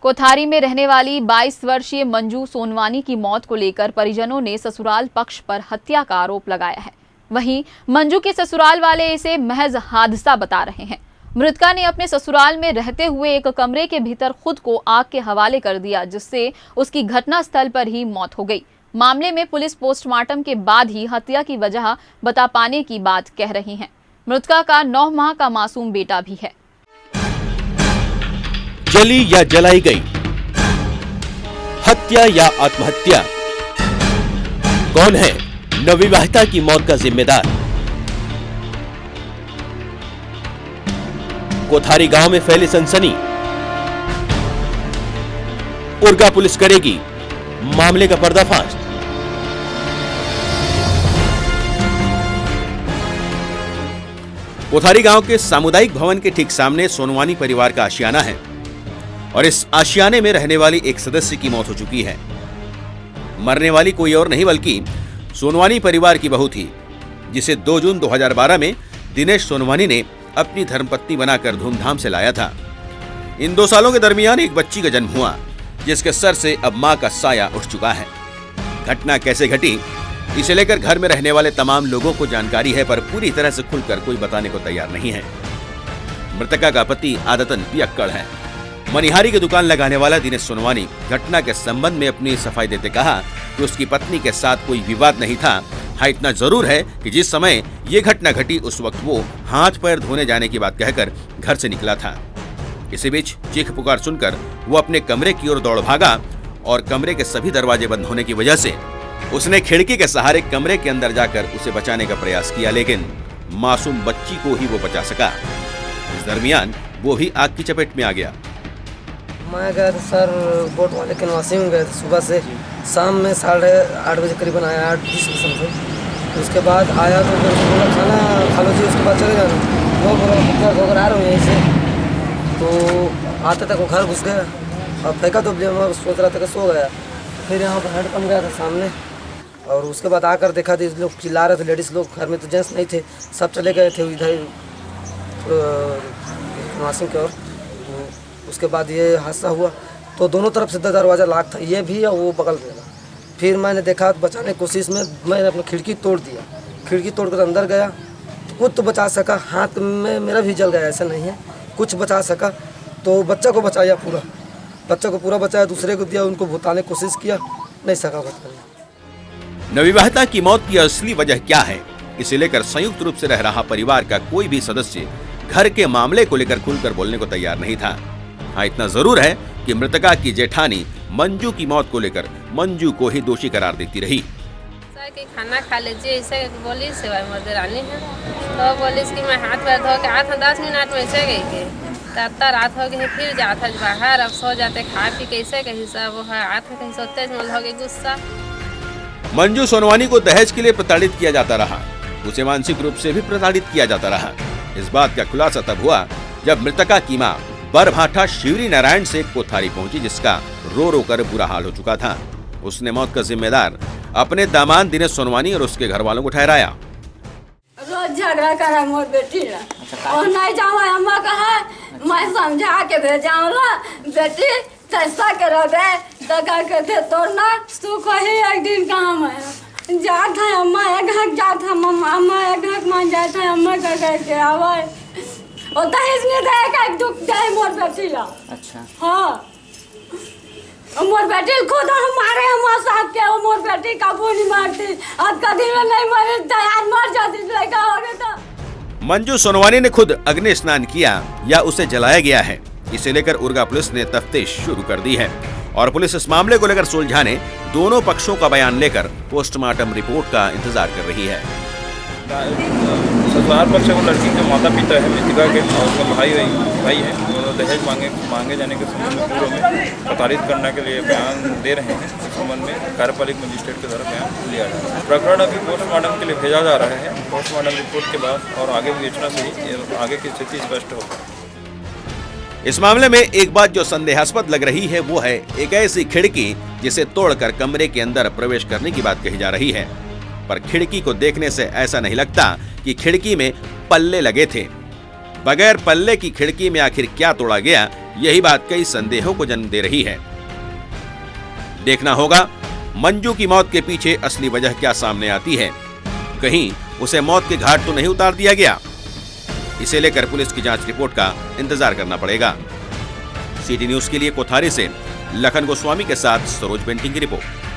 कोठारी में रहने वाली 22 वर्षीय मंजू सोनवानी की मौत को लेकर परिजनों ने ससुराल पक्ष पर हत्या का आरोप लगाया है। वहीं मंजू के ससुराल वाले इसे महज हादसा बता रहे हैं। मृतका ने अपने ससुराल में रहते हुए एक कमरे के भीतर खुद को आग के हवाले कर दिया, जिससे उसकी घटनास्थल पर ही मौत हो गई। मामले में पुलिस पोस्टमार्टम के बाद ही हत्या की वजह बता पाने की बात कह रही है। मृतका का 9 माह का मासूम बेटा भी है। जली या जलाई गई, हत्या या आत्महत्या, कौन है नवविवाहिता की मौत का जिम्मेदार? कोठारी गांव में फैली सनसनी, उरगा पुलिस करेगी मामले का पर्दाफाश। कोठारी गांव के सामुदायिक भवन के ठीक सामने सोनवानी परिवार का आशियाना है और इस आशियाने में रहने वाली एक सदस्य की मौत हो चुकी है। मरने वाली कोई और नहीं बल्कि सोनवानी परिवार की बहू थी, जिसे 2 जून 2012 में दिनेश सोनवानी ने अपनी धर्मपत्नी बनाकर धूमधाम से लाया था। इन 2 सालों के दरमियान एक बच्ची का जन्म हुआ, जिसके सर से अब मां का साया उठ चुका है। घटना कैसे घटी, इसे लेकर घर में रहने वाले तमाम लोगों को जानकारी है, पर पूरी तरह से खुलकर कोई बताने को तैयार नहीं है। मृतका का पति आदतन पियक्कड़ है। मनिहारी की दुकान लगाने वाला दिनेश सोनवानी घटना के संबंध में अपनी सफाई देते कहा कि उसकी पत्नी के साथ कोई विवाद नहीं था। हाँ, इतना जरूर है कि जिस समय ये घटना घटी उस वक्त वो हाथ पैर धोने जाने की बात कहकर घर से निकला था। इसी बीच चीख पुकार सुनकर वो अपने कमरे की ओर दौड़ भागा और कमरे के सभी दरवाजे बंद होने की वजह से उसने खिड़की के सहारे कमरे के अंदर जाकर उसे बचाने का प्रयास किया, लेकिन मासूम बच्ची को ही वो बचा सका। इस दरमियान वो भी आग की चपेट में आ गया। मैं गया था सर, बोट वाले के निवासी में गए थे सुबह से, शाम में 8:30 बजे करीबन आया, 8:20 समझो। उसके बाद आया तो बोला खाना खा लो जी, उसके बाद चले जाना। वो बोला होकर आ रहा हूँ यहीं से, तो आते तक वो घर घुस गया और फेंका तो मैं सोच रहा था कि सो गया। फिर यहाँ पर हेडपम्प गया था सामने, और उसके बाद आकर देखा तो लोग चिल्ला रहे थे, लेडीज़ लोग, घर में तो जेंट्स नहीं थे, सब चले गए थे इधर निवासी की ओर। उसके बाद ये हादसा हुआ तो दोनों तरफ से दरवाज़ा लॉक था, ये भी और वो बगल में। फिर मैंने देखा बचाने की कोशिश में मैंने अपनी खिड़की तोड़ दिया। खिड़की तोड़कर अंदर गया तो कुछ तो बचा सका, हाथ में मेरा भी जल गया, ऐसा नहीं है, कुछ बचा सका। तो बच्चा को बचाया, पूरा बच्चा को पूरा बचाया, दूसरे को दिया, उनको भुताने की कोशिश किया, नहीं सका बचाने। नवविवाहिता की मौत की असली वजह क्या है, इसे लेकर संयुक्त रूप से रह रहा परिवार का कोई भी सदस्य घर के मामले को लेकर खुलकर बोलने को तैयार नहीं था। हाँ, इतना जरूर है कि मृतका की जेठानी मंजू की मौत को लेकर मंजू को ही दोषी करार देती रही। कि खाना खा लीजिए, इसे बोली सेवा मर्दरानी है, तो बोली कि मैं हाथ पैर धो के आया था, 10 मिनट में से गई के तब रात हो गई, फिर जाता बाहर, अब सो जाते खा पी कैसे कहीं सब हाथ में कहीं सोते हो गई गुस्सा। मंजू सोनवानी को दहेज के लिए प्रताड़ित किया जाता रहा, उसे मानसिक रूप से भी प्रताड़ित किया जाता रहा। इस बात का खुलासा तब हुआ जब मृतका की मां बरभाठा शिवरी नारायण से कोठारी पहुंची, जिसका रो रो कर बुरा हाल हो चुका था। उसने मौत का जिम्मेदार अपने दामाद दिनेश सोनवानी और उसके घर वालों को ठहराया। रोज झगड़ा करा मोर बेटी ला, और नहीं जावा अम्मा कहा, मैं समझा के भेजाऊला बेटी तैसा करो दे, दगा के दे तोड़ना तू कही एक दिन काम है जात है अम्मा एक हक जात है, अम्मा एक हक मान जात है, अम्मा का करके आवे और दहेज नहीं देगा, एक दुख दे मोर बेटी ला। अच्छा हाँ, मोर बेटी खुद हमारे हम साहब के मोर बेटी काबू नहीं मारती, आज का दिन में नहीं मरे तैयार मर जाती लड़का हो गया था। मंजू सोनवानी ने खुद अग्नि स्नान किया या उसे जलाया गया है, इसे लेकर उरगा पुलिस ने तफ्तीश शुरू कर दी है और पुलिस इस मामले को लेकर सुलझाने दोनों पक्षों का बयान लेकर पोस्टमार्टम रिपोर्ट का इंतजार कर रही है। ससुराल पक्ष को लड़की के माता पिता है मृतका के और उसका भाई है, दोनों दहेज मांगे जाने के संबंध में पूर्व में प्रताड़ित करने के लिए बयान दे रहे हैं। इस संबंध में कार्यपालिक मजिस्ट्रेट के द्वारा बयान लिया जा रहा है। प्रकरण अभी पोस्टमार्टम के लिए भेजा जा रहा है। पोस्टमार्टम रिपोर्ट के बाद और आगे विवेचना से ही आगे की स्थिति स्पष्ट होगी। इस मामले में एक बात जो संदेहास्पद लग रही है वो है एक ऐसी खिड़की जिसे तोड़कर कमरे के अंदर प्रवेश करने की बात कही जा रही है, पर खिड़की को देखने से ऐसा नहीं लगता कि खिड़की में पल्ले लगे थे। बगैर पल्ले की खिड़की में आखिर क्या तोड़ा गया, यही बात कई संदेहों को जन्म दे रही है। देखना होगा मंजू की मौत के पीछे असली वजह क्या सामने आती है। कहीं उसे मौत के घाट तो नहीं उतार दिया गया? इसे लेकर पुलिस की जांच रिपोर्ट का इंतजार करना पड़ेगा। सिटी न्यूज के लिए कोठारी से लखन गोस्वामी के साथ सरोज पेंटिंग की रिपोर्ट।